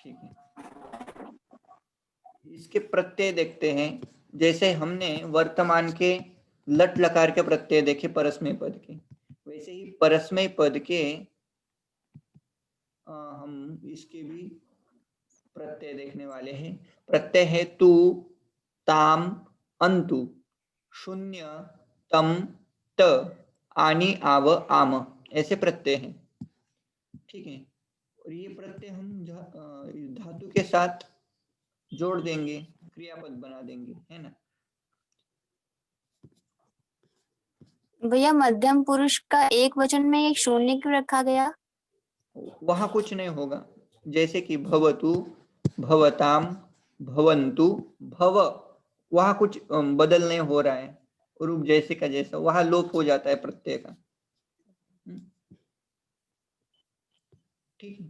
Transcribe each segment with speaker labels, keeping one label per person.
Speaker 1: ठीक है, इसके प्रत्यय देखते हैं। जैसे हमने वर्तमान के लट लकार के प्रत्यय देखे परस्मय पद के, वैसे ही परस्मय पद के हम इसके भी प्रत्यय देखने वाले हैं। प्रत्यय है तू, ताम, अंतु, शून्य, तम, त, आनी, आव, आम, ऐसे प्रत्यय हैं। ठीक है, और ये प्रत्यय हम धातु के साथ जोड़ देंगे, क्रियापद बना देंगे, है ना।
Speaker 2: भैया मध्यम पुरुष का एक वचन में एक शून्य क्यों रखा गया?
Speaker 1: वहां कुछ नहीं होगा, जैसे कि भवतु, भवताम, भवंतु, भव, वहां कुछ बदल नहीं हो रहा है, रूप जैसे का जैसा, वहां लोप हो जाता है प्रत्यय का। ठीक है,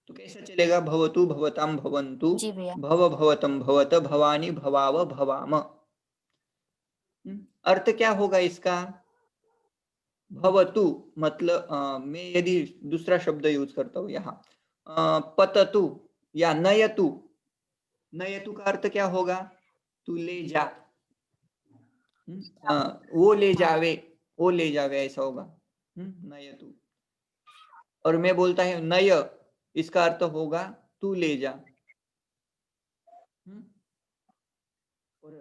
Speaker 1: तो कैसा चलेगा? भवतु, भवताम, भवंतु,
Speaker 2: जी भैया।
Speaker 1: भव, भवतम, भवत, भवानी, भवाव, भवाम। अर्थ क्या होगा इसका? भवतु मतलब मैं यदि दूसरा शब्द यूज करता हूं यहाँ, पततु या नयतु, नयतु का अर्थ क्या होगा? तू ले जा, वो ले जावे, वो ले जावे, ऐसा होगा नयतु। और मैं बोलता है नय, इसका अर्थ होगा तू ले जा। और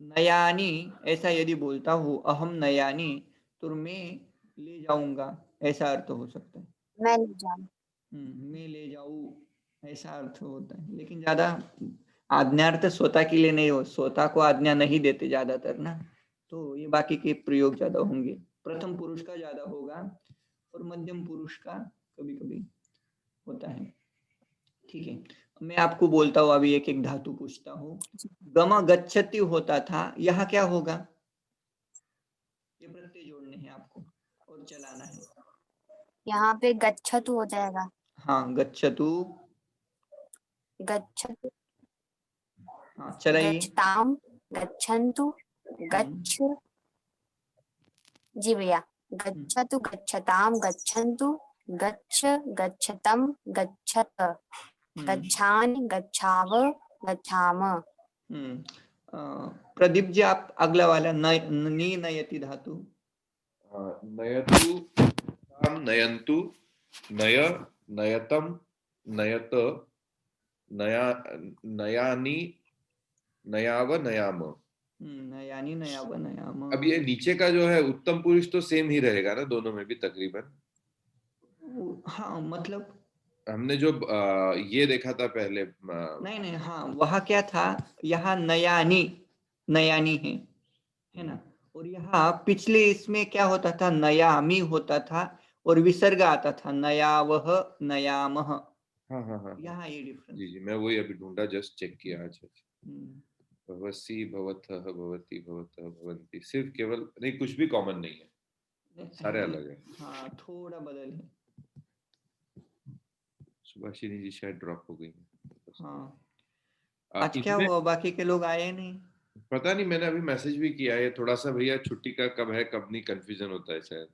Speaker 1: नयानी, ऐसा यदि बोलता हूँ अहम नयानी, तो मैं ले जाऊंगा, ऐसा अर्थ हो सकता है।
Speaker 2: मैं नहीं जानती।
Speaker 1: मैं ले जाऊं, ऐसा अर्थ होता है। लेकिन ज्यादा आज्ञार्थ स्वता के लिए नहीं हो, स्वता को आज्ञा नहीं देते ज्यादातर ना, तो ये बाकी के प्रयोग ज्यादा होंगे। प्रथम पुरुष का ज्यादा होगा और मध्यम पुरुष का कभी कभी होता है। ठीक है, मैं आपको बोलता हूँ अभी एक एक धातु पूछता हूँ। गम गच्छति होता था, यहाँ क्या होगा? ये प्रत्यय जोड़ने हैं आपको और चलाना है।
Speaker 2: यहाँ पे गच्छतु हो जाएगा।
Speaker 1: हाँ, गच्छतु,
Speaker 2: गच्छतु,
Speaker 1: हाँ चलाइए।
Speaker 2: गच्छताम, गच्छन्तु, गच्छ। जी भैया, गच्छतु, गच्छताम, गच्छन्तु, गच्छ, गच्छतम, गच्छत, गच्छानि, गच्छाव, गच्छाम।
Speaker 1: प्रदीप जी, आप अगला वाला नी नयति धातु।
Speaker 3: नयतु, ताम, नयन्तु, नय, नयतम, नयत, नया, नयानी, नयाव, नयाम।
Speaker 1: नयानी, नयाव, नयाम।
Speaker 3: अब ये नीचे का जो है उत्तम पुरुष तो सेम ही रहेगा ना दोनों में भी तकरीबन।
Speaker 1: हाँ मतलब
Speaker 3: हमने जो ये देखा था पहले
Speaker 1: नहीं नहीं, हाँ वहाँ क्या था, यहाँ नयानी, नयानी है ना। और यहाँ पिछले इसमें क्या होता था? नयामी होता था और विसर्ग आता था, नयावह, नयामह।
Speaker 3: हाँ हाँ हाँ,
Speaker 1: यहाँ ये डिफरेंस।
Speaker 3: जी जी, मैं वही अभी ढूंढा, जस्ट चेक किया आज। भवसी, भवतः, भवती, भवतः, भवंती, सिर्फ केवल नहीं, कुछ भी कॉमन नहीं है, सारे अलग है।
Speaker 1: हाँ थोड़ा बदल है।
Speaker 3: सुभाषिनी जी शायद ड्रॉप हो गई है।
Speaker 1: हाँ, आज क्या
Speaker 3: इसमें
Speaker 1: हुआ, बाकी के लोग आए नहीं?
Speaker 3: पता नहीं, मैंने अभी मैसेज भी किया है, थोड़ा सा भैया छुट्टी का कब है कब नहीं कंफ्यूजन होता है शायद।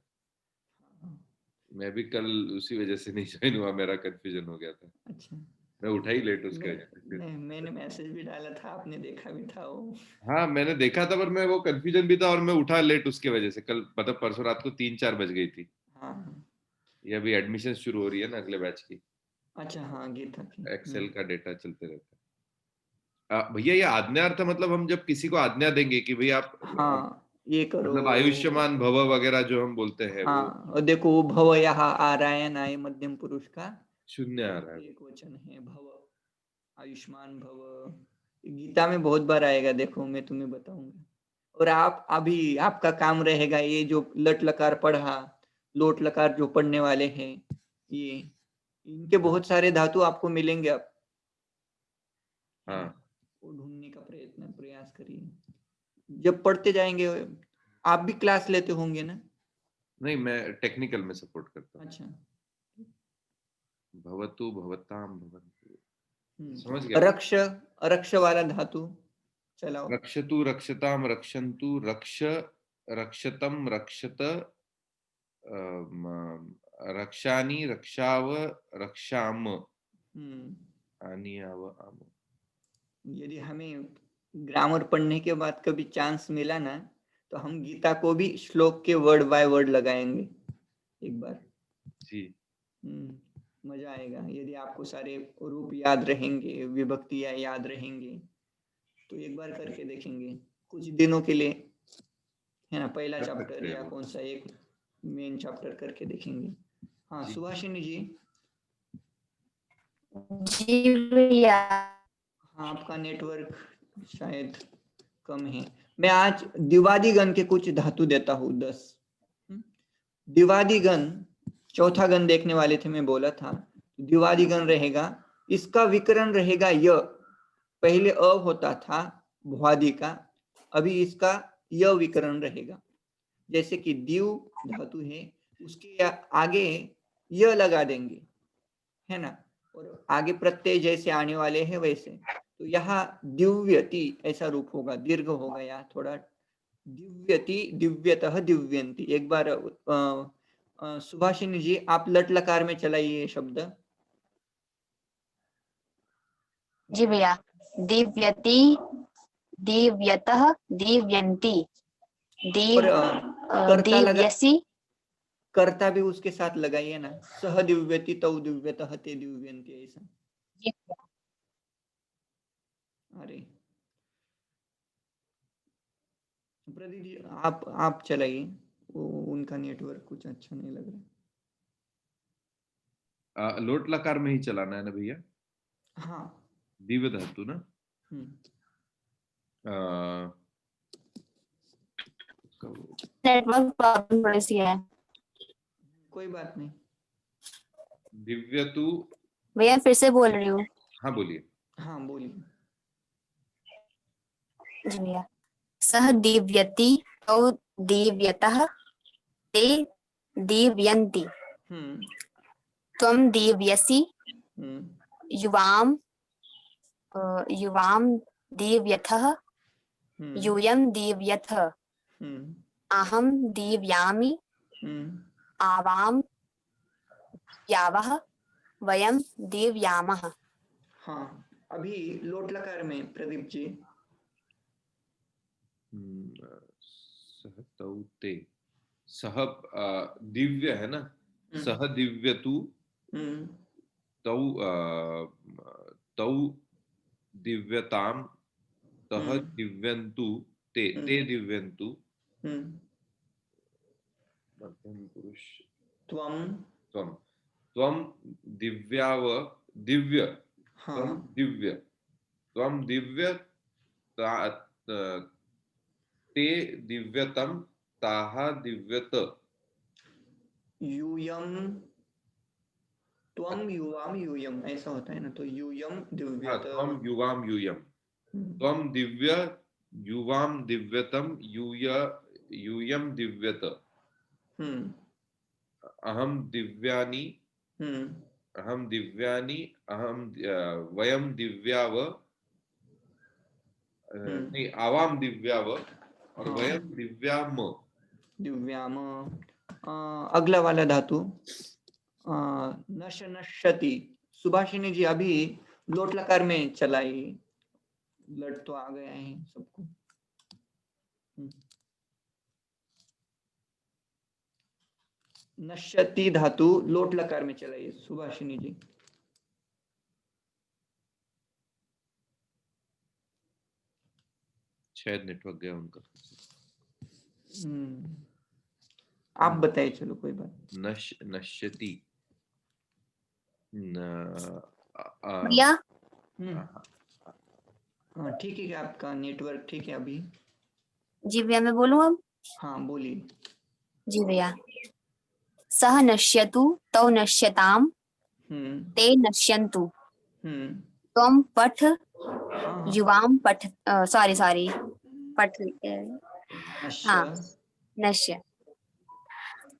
Speaker 3: मैं भी कल उसी वजह से नहीं ज्वाइन हुआ, मेरा कंफ्यूजन हो गया था।
Speaker 1: अच्छा,
Speaker 3: मैं उठा ही लेट उसके वजह से।
Speaker 1: नहीं मैंने मैसेज भी डाला था, आपने देखा भी था वो।
Speaker 3: हाँ मैंने देखा था, पर मैं वो कंफ्यूजन भी था और मैं उठा लेट उसके वजह से। कल मतलब परसों रात को 3-4 बज गई थी।
Speaker 1: हाँ,
Speaker 3: ये अभी एडमिशन शुरू हो रही है ना अगले बैच की,
Speaker 1: अच्छा हाँ गीता की।
Speaker 3: एक्सेल का डेटा चलते रहता है। भैया ये आज्ञार्थ मतलब हम जब किसी को आज्ञा देंगे कि भाई आप
Speaker 1: हाँ ये करो,
Speaker 3: मतलब आयुष्मान भव वगैरह जो हम बोलते हैं वो
Speaker 1: हाँ और देखो वो भव यहाँ आ रहा है ना, ये मध्यम पुरुष का
Speaker 3: शून्य आ रहा है।
Speaker 1: एक वचन है भव, आयुष्मान भव। गीता में बहुत बार आएगा, देखो मैं तुम्हें बताऊंगा। और आप अभी आपका काम रहेगा ये जो लट लकार पढ़ा, लोट लकार जो पढ़ने वाले हैं, ये इनके बहुत सारे धातु आपको मिलेंगे अब, है ना।
Speaker 3: हाँ
Speaker 1: वो ढूंढने का प्रयास करिए, जब पढ़ते जाएंगे। आप भी क्लास लेते होंगे ना?
Speaker 3: नहीं, मैं टेक्निकल में सपोर्ट करता हूँ।
Speaker 1: अच्छा,
Speaker 3: भवतु, भवताम, भवन्तु, समझ गया।
Speaker 1: रक्ष, रक्ष वाला धातु चलाओ।
Speaker 3: रक्षतु, रक्षताम, रक्षन्तु, रक्ष, रक्षतम, रक्षत, रक्षानि, रक्षाव, रक्षाम। आनियाव आम।
Speaker 1: यदि हमें ग्रामर पढ़ने के बाद कभी चांस मिला ना, तो हम गीता को भी श्लोक के वर्ड बाय वर्ड लगाएंगे एक बार।
Speaker 3: जी
Speaker 1: मजा आएगा। यदि आपको सारे रूप याद रहेंगे, विभक्तियां याद रहेंगे, तो एक बार करके देखेंगे कुछ दिनों के लिए, है ना। पहला
Speaker 3: कर
Speaker 1: चैप्टर
Speaker 3: सकते हैं
Speaker 1: या
Speaker 3: वो।
Speaker 1: कौन सा एक मेन चैप्टर करके देखेंगे। हाँ
Speaker 3: जी।
Speaker 1: सुभाषिनी जी।
Speaker 2: जी भैया।
Speaker 1: हाँ आपका नेटवर्क शायद कम है। मैं आज द्विवादी गण के कुछ धातु देता हूँ 10। द्विवादी गण, चौथा गण देखने वाले थे, मैं बोला था द्विवादी गण रहेगा, इसका विकरण रहेगा य। पहले अ होता था भुआदि का, अभी इसका य विकरण रहेगा। जैसे कि द्यू धातु है, उसके आगे य लगा देंगे, है ना। और आगे प्रत्यय जैसे आने वाले हैं वैसे, तो यहाँ दिव्यति ऐसा रूप होगा, दीर्घ होगा या थोड़ा। दिव्यति, दिव्यतः, दिव्यंती। एक बार सुभाषिनी जी आप लट लकार में चलाइए शब्द।
Speaker 2: जी भैया। दिव्यति, दिव्यतः, दिव्यन्ति,
Speaker 1: और कर्ता लगा,
Speaker 2: दिव्यसि।
Speaker 1: कर्ता भी उसके साथ लगाइए ना, सह दिव्यति तौ दिव्यतः ते दिव्यंती, ऐसा।
Speaker 2: जी
Speaker 1: अरे प्रदीप जी आप चलाइए, उनका नेटवर्क कुछ अच्छा नहीं लग रहा।
Speaker 3: लोट लकार में ही चलाना है ना भैया?
Speaker 1: हाँ।
Speaker 3: दिव्य धातु ना। अ,
Speaker 2: नेटवर्क प्रॉब्लम थोड़ी सी है
Speaker 1: कोई बात नहीं।
Speaker 3: दिव्य तू।
Speaker 2: भैया, फिर से बोल रही हूँ।
Speaker 3: हाँ बोलिए।
Speaker 1: हाँ बोलिए।
Speaker 2: जी भैया। सह दिव्यति तौ दिव्यतः ते दिव्यन्ति,
Speaker 1: हम्म
Speaker 2: त्वं दिव्यसि
Speaker 1: हम्म
Speaker 2: युवां युवां दिव्यथः
Speaker 1: हम्म
Speaker 2: यूयं दिव्यथ,
Speaker 1: हम्म
Speaker 2: अहं दिव्यामि
Speaker 1: हम्म
Speaker 2: आवां यावः वयं दिव्यामः।
Speaker 1: हाँ अभी लोट लकार में प्रदीप जी।
Speaker 3: सह तौ ते। सह दिव्य है ना। सह दिव्य तू।
Speaker 1: हम्म
Speaker 3: तौ तौ दिव्यताम। तह दिव्यन्तु। ते दिव्यन्तु।
Speaker 1: हम्म
Speaker 3: मध्यम पुरुष।
Speaker 1: त्वम।
Speaker 3: त्वम। त्वम दिव्याव। दिव्य।
Speaker 1: हाँ
Speaker 3: त्वम दिव्य। त्वम दिव्य। ते दिव्यतम। ताह दिव्यत।
Speaker 1: यूयम, त्वम युवाम यूयम ऐसा होता है ना, तो यूयम
Speaker 3: हाँ
Speaker 1: दिव्यत।
Speaker 3: त्वम युवाम यूयम।
Speaker 1: हम्म
Speaker 3: त्वम दिव्य। युवाम दिव्यतम यूयम दिव्यत।
Speaker 1: हम्म
Speaker 3: अहम दिव्यानि।
Speaker 1: हम्म
Speaker 3: अहम दिव्यानि। अहम वयम दिव्याव। नहीं आवाम दिव्याव और
Speaker 1: हाँ
Speaker 3: वयम दिव्याम।
Speaker 1: दिव्याम। अगला वाला धातु नश नश्यति। सुभाषिनी जी अभी लोट लकार में चलाई, लट तो आ गया है सबको। नश्यति धातु लोट लकार में चलाइए सुभाषिनी जी।
Speaker 3: शायद नेटवर्क गया उनका।
Speaker 1: आप बताइए, चलो कोई बात।
Speaker 3: नश्यति।
Speaker 2: भैया।
Speaker 1: हाँ ठीक है, आपका नेटवर्क ठीक है अभी।
Speaker 2: जी भैया, मैं बोलूँ अब?
Speaker 1: हाँ बोलिए।
Speaker 2: जी भैया। सह नश्यतु तौ नश्यताम ते नश्यन्तु, त्वं पठ
Speaker 1: हाँ
Speaker 2: युवां पठ, सॉरी पठ,
Speaker 1: नश्य।
Speaker 2: हाँ नश्य,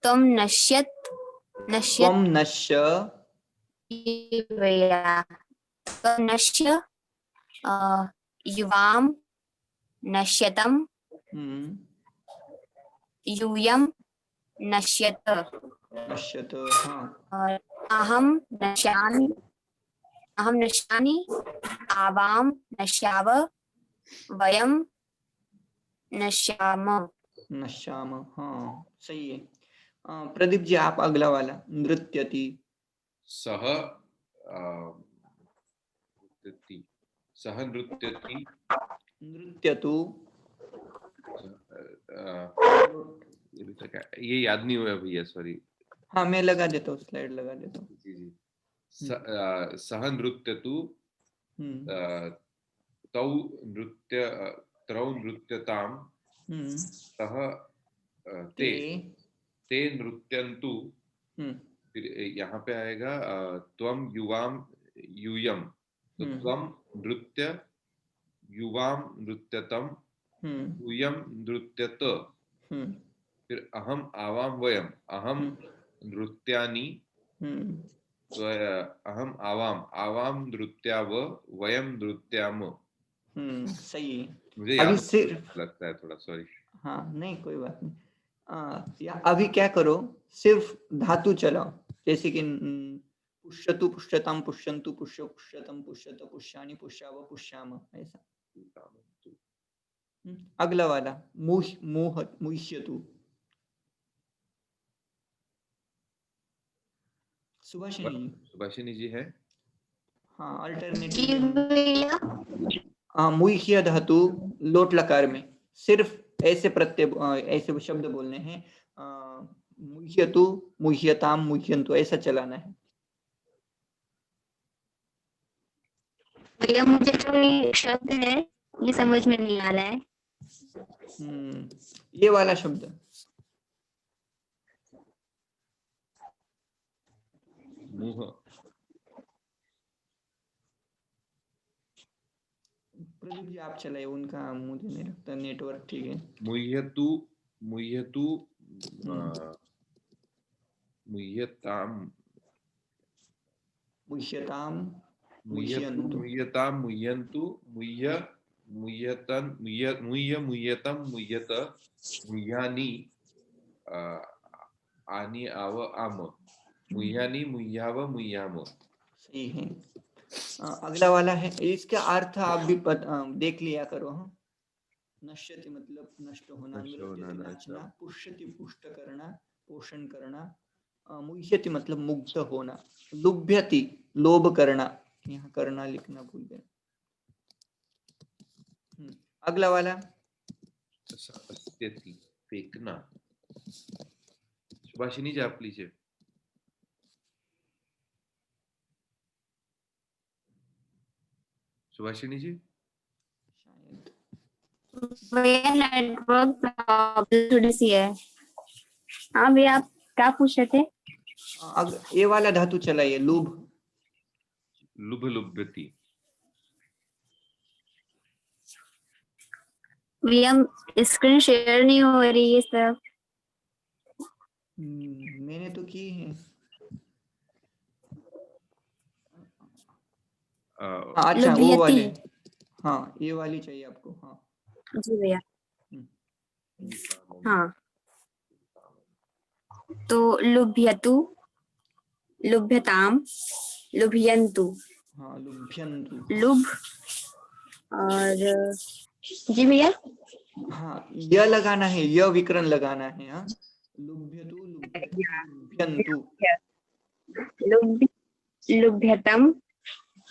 Speaker 2: त्वं नश्यत
Speaker 1: त्वम
Speaker 2: नश्यत
Speaker 1: नश्य।
Speaker 2: भैया, त्वं नश्य युवां नश्यतं यूयं नश्यत
Speaker 1: नश्यत। हाँ
Speaker 2: और अहं नश्यामि अहम नश्यामि, आवाम नश्याव, वयम नश्याम।
Speaker 1: नश्याम, हाँ सही है। प्रदीप जी आप अगला वाला, नृत्यति।
Speaker 3: सह नृत्यति, सह नृत्यति,
Speaker 1: नृत्यतु।
Speaker 3: ये भी तक ये याद नहीं हुआ भैया, सॉरी।
Speaker 1: हाँ मैं लगा देता हूँ, स्लाइड लगा देता हूँ।
Speaker 3: जी जी। सह नृत्यतु,
Speaker 1: हम्म
Speaker 3: तौ नृत्य, त्रौ नृत्यतां,
Speaker 1: हम्म
Speaker 3: सह
Speaker 1: ते।
Speaker 3: ते नृत्यन्तु।
Speaker 1: हम्म
Speaker 3: फिर यहाँ पे आएगा त्वम युवाम यूयम, तो
Speaker 1: हम्म
Speaker 3: त्वम नृत्य, युवाम नृत्यतम,
Speaker 1: हम्म
Speaker 3: यूयम नृत्यत।
Speaker 1: हम्म
Speaker 3: फिर अहम आवाम वयम, अहम
Speaker 1: हम्म
Speaker 3: नृत्यानि,
Speaker 1: हम्म
Speaker 3: अहम आवाम, आवाम नृत्याव, वयम नृत्याम।
Speaker 1: सही है।
Speaker 3: मुझे
Speaker 1: अभी
Speaker 3: याद
Speaker 1: सिर्फ,
Speaker 3: लगता है थोड़ा, सॉरी।
Speaker 1: हाँ नहीं कोई बात नहीं। या अभी क्या करो, सिर्फ धातु चलाओ, जैसे कि पुष्यतु पुष्यताम पुष्यन्तु पुष्यो पुष्यतम पुष्यत पुष्यानि पुष्याव पुष्याम, ऐसा। अगला वाला, मुह मुह मुह्यतु। सुभाषिनी जी।
Speaker 3: सुभाषिनी जी है।
Speaker 1: हाँ
Speaker 2: जी
Speaker 1: अल्टरनेटिवली हम
Speaker 2: भैया।
Speaker 1: मुह्य धातु लोट लकार में सिर्फ ऐसे प्रत्यय ऐसे शब्द बोलने हैं, मुह्यतु मुह्यताम मुह्यन्तु ऐसा चलाना है।
Speaker 2: भैया मुझे जो ये शब्द है ये समझ में नहीं आ रहा है।
Speaker 1: ये वाला शब्द,
Speaker 3: मुह,
Speaker 1: प्रदीप जी आप चलाइए, उनका मुझे नहीं लगता नेटवर्क ठीक है।
Speaker 3: मुह्यतु, मुह्यतु,
Speaker 1: हम्म,
Speaker 3: मुह्यताम,
Speaker 1: मुह्यताम
Speaker 3: मुह्यतु
Speaker 1: मुह्यन्तु।
Speaker 3: मुह्यताम मुह्यन्तु, मुह्य मुह्यतन, मुह्य मुह्य मुह्यतम मुह्यत, मुह्यानि आनि आव आम, मुह्यानि मुह्याव मुह्याम।
Speaker 1: सही है। अगला वाला है, इसका अर्थ आप भी देख लिया करो। हाँ, नश्यति मतलब नष्ट होना,
Speaker 3: नष्ट होना,
Speaker 1: नृत्यति
Speaker 3: नाचना।
Speaker 1: नाचना, पुष्यति पुष्ट करना, पोषण करना, मुह्यति मतलब मुग्ध होना, लुभ्यति लोभ करना, यहाँ करना लिखना भूल गए। अगला वाला,
Speaker 3: अस्त्यति, फेंकना। सुभाषिनी जी आप लीजिए। सुभाषिनी जी।
Speaker 1: शायद
Speaker 2: भैया नेटवर्क प्रॉब्लम थोड़ी सी है। हाँ भैया आप क्या पूछ रहे थे?
Speaker 1: ये वाला धातु चलाइए, लुभ।
Speaker 3: लुभ लुभ्यति।
Speaker 2: भैया स्क्रीन शेयर नहीं हो रही है सब।
Speaker 1: मैंने तो की है। हाँ अच्छा वो
Speaker 2: लुभ्यति।
Speaker 1: वाले, हाँ ये वाली चाहिए आपको। हाँ
Speaker 2: जी भैया।
Speaker 3: हम्म।
Speaker 2: हाँ तो लुभ्यतु, लुभ्यताम, लुभ्यन्तु।
Speaker 1: हाँ लुभ्यन्तु।
Speaker 2: लुभ और जी भैया।
Speaker 1: हाँ य लगाना है, य विकरण लगाना है। हाँ लुभ्यतु लुभ्यताम लुभ्यन्तु।
Speaker 2: लुभ, लुभ्यतम,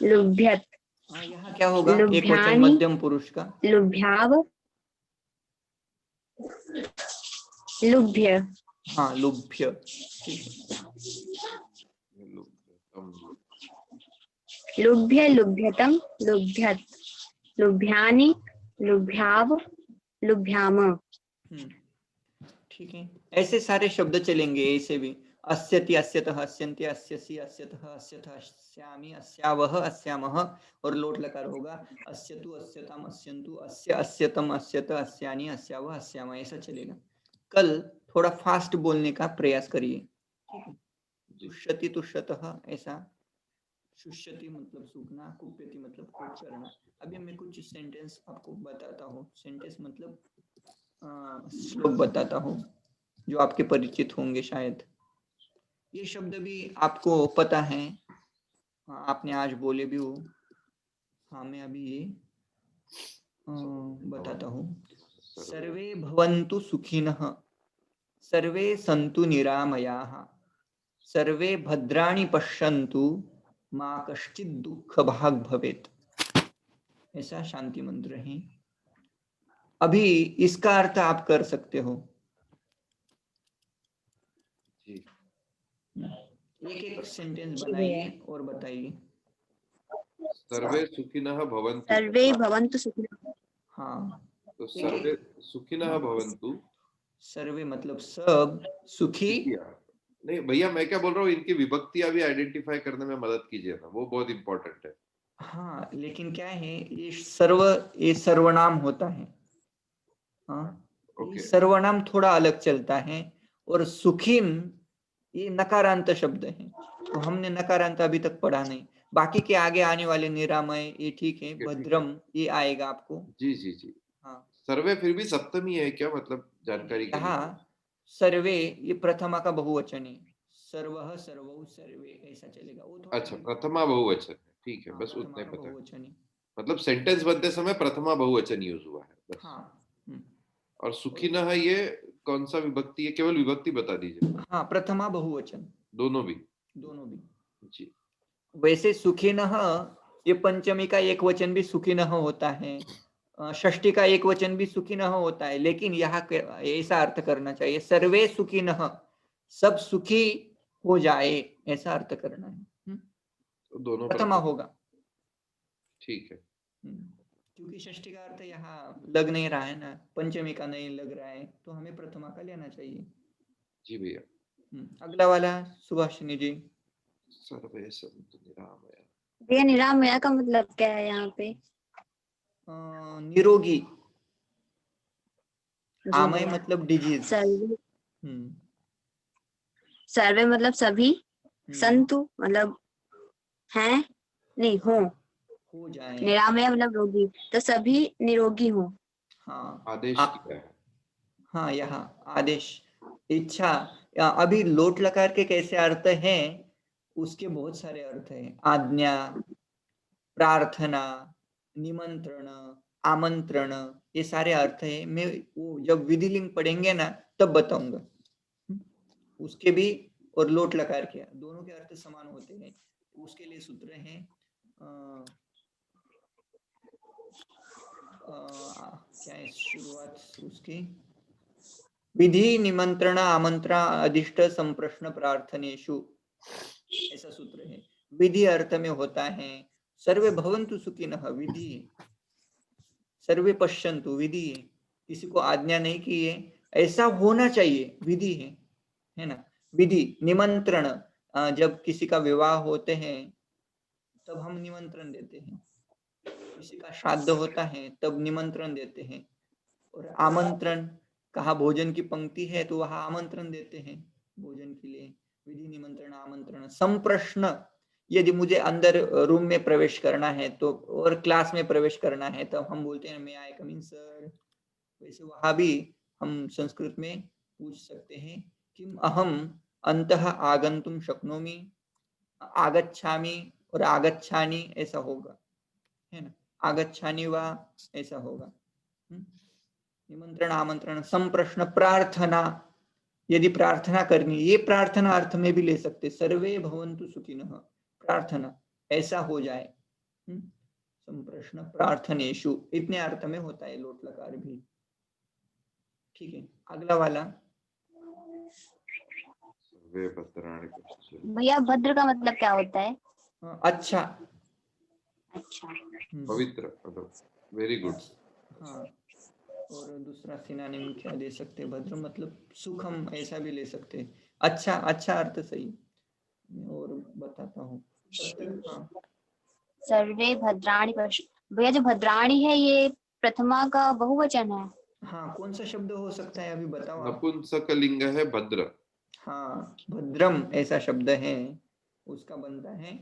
Speaker 2: लुभ्यत,
Speaker 1: हाँ यहाँ क्या होगा, एक वचन
Speaker 2: लुभ्यानि,
Speaker 1: मध्यम पुरुष का।
Speaker 2: लुभ्याव, लुभ्य।
Speaker 1: हाँ लुभ्य, ठीक है।
Speaker 2: लुभ्य, लुभ्यतम, लुभ्यत, लुभ्यानि, लुभ्याव, लुभ्याम।
Speaker 1: ठीक है, ऐसे सारे शब्द चलेंगे ऐसे भी। अस्यति अस्यतः अस्यन्ति अस्यसि अस्यतः अस्यथः अस्यामि अस्यावः अस्यामः, और लोट लकार होगा अस्यतु अस्यताम अस्यन्तु अस्य अस्यतम अस्यत अस्यानि अस्यावः अस्याम, ऐसा चलेगा। कल थोड़ा फास्ट बोलने का प्रयास करिए, ठीक है। तुष्यति तुष्यतः ऐसा, शुष्यति मतलब सूखना, कुप्यति मतलब कूप करना। अभी मैं कुछ सेंटेंस आपको बताता हूँ, सेंटेंस मतलब श्लोक बताता हूँ जो आपके परिचित होंगे शायद। ये शब्द भी आपको पता है, हाँ, आपने आज बोले भी हो। हाँ, मैं अभी ये बताता हूँ। सर्वे भवन्तु सुखिनः, सर्वे सन्तु निरामयाः, सर्वे भद्राणि पश्यन्तु, मा कश्चित् दुःखभाग् भवेत्। ऐसा शांति मंत्र है। अभी इसका अर्थ आप कर सकते हो।
Speaker 3: जी।
Speaker 1: एक एक सेंटेंस बनाइए और बताइए।
Speaker 3: सर्वे सुखिनः भवन्तु।
Speaker 2: सर्वे भवन्तु सुखिनः।
Speaker 1: हाँ,
Speaker 3: तो सर्वे सुखिनः भवन्तु।
Speaker 1: सर्वे मतलब सब, सुखी।
Speaker 3: नहीं भैया, मैं क्या बोल रहा हूँ, इनकी विभक्तियां भी आइडेंटिफाई करने में मदद कीजिए ना, वो बहुत इंपॉर्टेंट है।
Speaker 1: हाँ, लेकिन क्या है, ये सर्वनाम होता है। हाँ, ये
Speaker 3: ओके।
Speaker 1: सर्वनाम थोड़ा अलग चलता है, और सुखिन ये नकारांत शब्द है, तो हमने नकारांत अभी तक पढ़ा नहीं। बाकी के आगे आने वाले निरामय ये ठीक है, भद्रम ये आएगा आपको।
Speaker 3: जी जी जी।
Speaker 1: हाँ,
Speaker 3: सर्वे फिर भी सप्तमी है क्या, मतलब जानकारी के लिए?
Speaker 1: यहाँ सर्वे ये प्रथमा का बहुवचन है, सर्वः सर्वौ सर्वे ऐसा चलेगा, वो थोड़ा
Speaker 3: अच्छा, प्रथमा बहुवचन है, ठीक है,
Speaker 1: हाँ,
Speaker 3: बस
Speaker 1: प्रथमा
Speaker 3: उतना ही
Speaker 1: का
Speaker 3: पता है।
Speaker 1: बहुवचन है।
Speaker 3: मतलब सेंटेंस बनते समय प्रथमा बहुवचन यूज हुआ है बस।
Speaker 1: हाँ।
Speaker 3: और सुखिनः ये कौन सा विभक्ति है, केवल विभक्ति बता दीजिए।
Speaker 1: हाँ, प्रथमा बहुवचन,
Speaker 3: दोनों भी?
Speaker 1: दोनों भी।
Speaker 3: जी।
Speaker 1: वैसे सुखिनः ये पंचमी का एक वचन भी सुखिनः होता है, षष्ठी का एक वचन भी सुखिनः होता है, लेकिन यहाँ ऐसा अर्थ करना चाहिए, सर्वे सुखिनः, सब सुखी हो जाए, ऐसा अर्थ करना है।
Speaker 3: तो दोनों
Speaker 1: प्रथमा
Speaker 3: प्रथमा।
Speaker 1: होगा।
Speaker 3: ठीक है।
Speaker 1: क्योंकि षष्ठी का अर्थ यहाँ लग नहीं रहा है ना, पंचमी का नहीं लग रहा है, तो हमें प्रथमा का लेना चाहिए।
Speaker 3: जी भैया।
Speaker 1: अगला वाला सुभाषिनी जी।
Speaker 3: सर्वे सन्तु निरामया।
Speaker 2: भैया निरामया का मतलब क्या है यहाँ पे?
Speaker 1: निरोगी।
Speaker 2: जी
Speaker 1: आमय
Speaker 2: भैया।
Speaker 1: मतलब डिजीज।
Speaker 2: सर्वे,
Speaker 1: हम्म
Speaker 2: सर्वे मतलब सभी, संतु मतलब हैं, नहीं हो
Speaker 1: जाए।
Speaker 2: निरामय मतलब रोगी, तो सभी निरोगी हो।
Speaker 1: हाँ,
Speaker 3: आदेश किया है।
Speaker 1: हाँ, यहाँ आदेश, इच्छा। अभी लोट लकार के कैसे अर्थ हैं, उसके बहुत सारे अर्थ हैं। आज्ञा, प्रार्थना, निमंत्रण, आमंत्रण, ये सारे अर्थ है। मैं वो जब विधिलिंग पढ़ेंगे ना तब बताऊंगा। उसके भी और लोट लकार के दोनों के अर्थ समान होते हैं। उसके लिए सूत्र है, क्या है शुरुआत उसकी, विधि निमंत्रण आमंत्रण अधिष्ट संप्रश्न प्रार्थनेषु, ऐसा सूत्र है। विधि अर्थ में होता है सर्वे भवन्तु सुखिनः, विधि है। सर्वे पश्यन्तु, विधि है, किसी को आज्ञा नहीं की है, ऐसा होना चाहिए, विधि है ना। विधि निमंत्रण, जब किसी का विवाह होते हैं तब हम निमंत्रण देते हैं, किसी का श्राद्ध होता है तब निमंत्रण देते हैं, और आमंत्रण, कहा भोजन की पंक्ति है तो वहां आमंत्रण देते हैं भोजन के लिए। विधि निमंत्रण आमंत्रण संप्रश्न, यदि मुझे अंदर रूम में प्रवेश करना है तो, और क्लास में प्रवेश करना है तब हम बोलते हैं मे आई कम इन सर। वैसे वहां भी हम संस्कृत में पूछ सकते हैं, किम अहम अंतः आगंतुम शक्नोमि, आगच्छामि और आगच्छानि ऐसा होगा, है ना। आगच्छानि वा ऐसा होगा। निमंत्रण आमंत्रण संप्रश्न प्रार्थना, यदि प्रार्थना करनी, ये प्रार्थना अर्थ में भी ले सकते, सर्वे भवन्तु सुखिनः, प्रार्थना ऐसा हो जाए। संप्रश्न प्रार्थनेषु, इतने अर्थ में होता है लोट लकार भी। ठीक है, अगला वाला।
Speaker 3: सर्वे भद्राणि पश्यन्तु।
Speaker 2: भैया भद्र का मतलब क्या होता है?
Speaker 1: अच्छा।
Speaker 2: अच्छा।
Speaker 3: पवित्र, मतलब वेरी गुड।
Speaker 1: हाँ, और दूसरा सिनोनिम क्या दे सकते हैं, भद्र मतलब सुखम, ऐसा भी ले सकते हैं। अच्छा, अच्छा अर्थ सही, मैं और बताता हूँ तब तक। हाँ,
Speaker 2: सर्वे भद्राणि पश्य, भैया जो भद्राणि है ये प्रथमा का बहुवचन है।
Speaker 1: हाँ, कौन सा शब्द हो सकता है अभी बताओ आप।
Speaker 3: नपुंसकलिंग है भद्र।
Speaker 1: हाँ, भद्रम ऐसा शब्द है, उसका बनता है।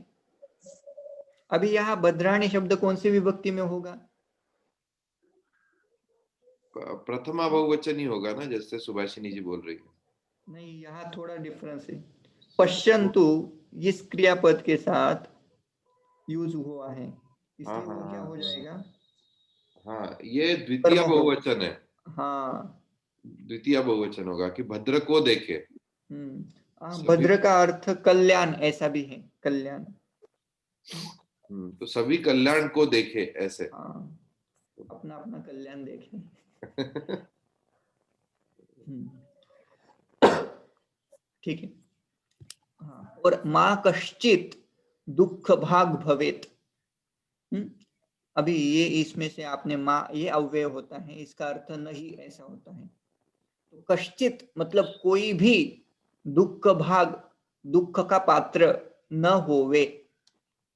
Speaker 1: अभी यहाँ भद्राणी शब्द कौन सी विभक्ति में होगा?
Speaker 3: प्रथमा बहुवचन ही होगा ना, जैसे सुभाषिनी जी बोल रही है।
Speaker 1: नहीं, यहाँ थोड़ा डिफरेंस है। पश्यन्तु इस क्रियापद के साथ यूज हुआ है, इसलिए
Speaker 3: हाँ,
Speaker 1: वो
Speaker 3: हाँ,
Speaker 1: क्या हो
Speaker 3: हाँ,
Speaker 1: जाएगा?
Speaker 3: हाँ, ये द्वितीय
Speaker 1: कर्म हो।
Speaker 3: बहुवचन है।
Speaker 1: हाँ।
Speaker 3: द्वितीय बहुवचन होगा कि भद्र को देखे।
Speaker 1: हाँ,
Speaker 3: सभी,
Speaker 1: भद्र का अर्थ कल्याण ऐसा भी है, कल्याण।
Speaker 3: तो सभी कल्याण को देखे ऐसे।
Speaker 1: हाँ, अपना अपना कल्याण देखें। ठीक है। हाँ, और माँ कश्चित दुख भाग भवेत। अभी ये इसमें से आपने माँ, ये अव्यय होता है, इसका अर्थ नहीं ऐसा होता है। तो कश्चित मतलब कोई भी दुख भाग, दुख का पात्र न होवे,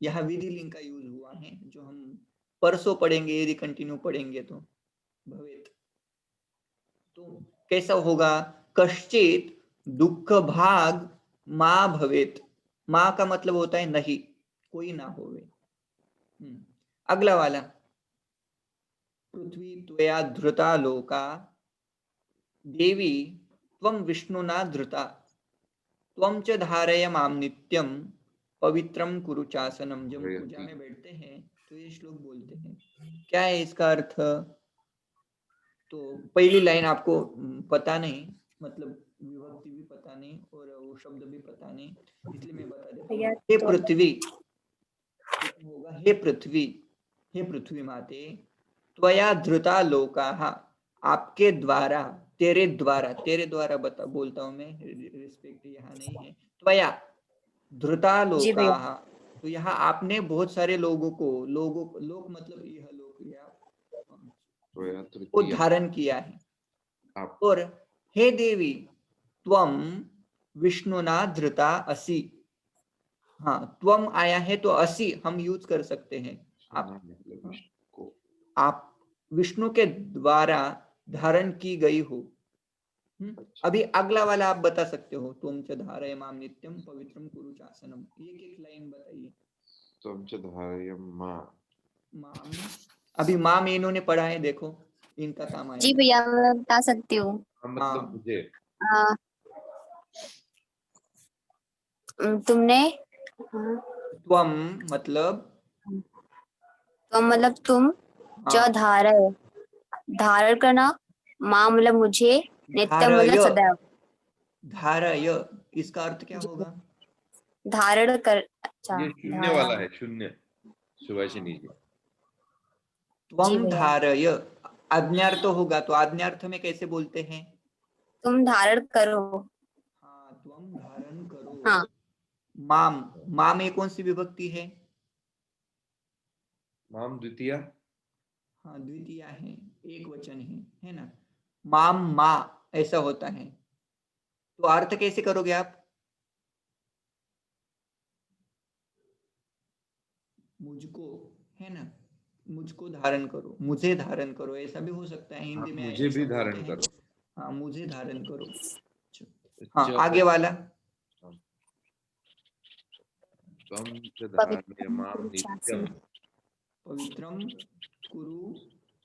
Speaker 1: यह विधिलिंग का यूज हुआ है, जो हम परसों पढ़ेंगे यदि कंटिन्यू पढ़ेंगे तो। भवेत तो कैसा होगा? कश्चित दुख भाग माँ भवेत। माँ का मतलब होता है नहीं, कोई ना होवे। अगला वाला, पृथ्वी त्वया धृता लोका देवी त्वं विष्णुना धृता त्वं च धारय मां नित्यं पवित्रम कुरु चासनम। जब हम पूजा में बैठते हैं तो ये श्लोक बोलते हैं। क्या है इसका अर्थ? तो पहली लाइन आपको पता नहीं, मतलब विभक्ति भी पता नहीं और वो शब्द भी पता नहीं, इसलिए मैं बता देता हूँ। हे पृथ्वी होगा, हे पृथ्वी, हे पृथ्वी माते, त्वया धृता लोकाः, आपके द्वारा, तेरे द्वारा, तेरे द्वारा बता बोलता हूं मैं, रिस्पेक्ट यहाँ नहीं है। त्वया धृता
Speaker 2: जी भैया।
Speaker 1: लोकाः, तो यहाँ आपने बहुत सारे लोगों को, लोग मतलब यह लोग या को
Speaker 3: तृतीय
Speaker 1: धारण किया है।
Speaker 3: आप।
Speaker 1: और हे देवी त्वम विष्णुना धृता असि। हाँ, त्वम आया है तो असि हम यूज कर सकते हैं। आप विष्णु के द्वारा धारण की गई हो। अभी अगला वाला आप बता सकते हो, तुम च धारय माम नित्यम पवित्रम कुरु चासनम। एक एक लाइन बताइए।
Speaker 3: तुम च धारय माम।
Speaker 1: अभी माम इन्होंने पढ़ा है, देखो इनका काम आएगा।
Speaker 2: जी भैया, मैं बता सकती हूँ।
Speaker 3: मतलब मुझे।
Speaker 2: तुमने,
Speaker 1: त्वम मतलब,
Speaker 2: तो मतलब तुम, च धारय, धारण करना, माँ मतलब मुझे, नित्यम मतलब
Speaker 1: धारय,
Speaker 2: सदैव।
Speaker 1: धारय इसका अर्थ क्या होगा?
Speaker 2: धारण कर, अच्छा
Speaker 3: ये शून्य
Speaker 2: धारण।
Speaker 3: वाला है, शून्य सुभाषिनी जी।
Speaker 2: जी
Speaker 1: त्वम
Speaker 2: भैया।
Speaker 1: धारय आज्ञार्थ होगा, तो आज्ञार्थ में कैसे बोलते हैं?
Speaker 2: तुम धारण करो।
Speaker 1: हाँ, त्वम धारण करो।
Speaker 2: हाँ।
Speaker 1: माम, माम में कौन सी विभक्ति है?
Speaker 3: माम द्वितीय।
Speaker 1: हाँ, द्वितीय है, एक वचन है ना। माम मा ऐसा होता है, तो अर्थ कैसे करोगे आप? मुझको, है ना, मुझको धारण करो, मुझे धारण करो, ऐसा भी हो सकता है, हिंदी में
Speaker 3: मुझे
Speaker 1: ऐसा
Speaker 3: भी
Speaker 1: बोलते
Speaker 3: धारण
Speaker 1: हैं।
Speaker 3: करो।
Speaker 1: हाँ, मुझे धारण करो। हाँ,
Speaker 3: च
Speaker 1: आगे वाला,
Speaker 3: त्वं च धारय माम नित्यम
Speaker 1: पवित्रम कुरु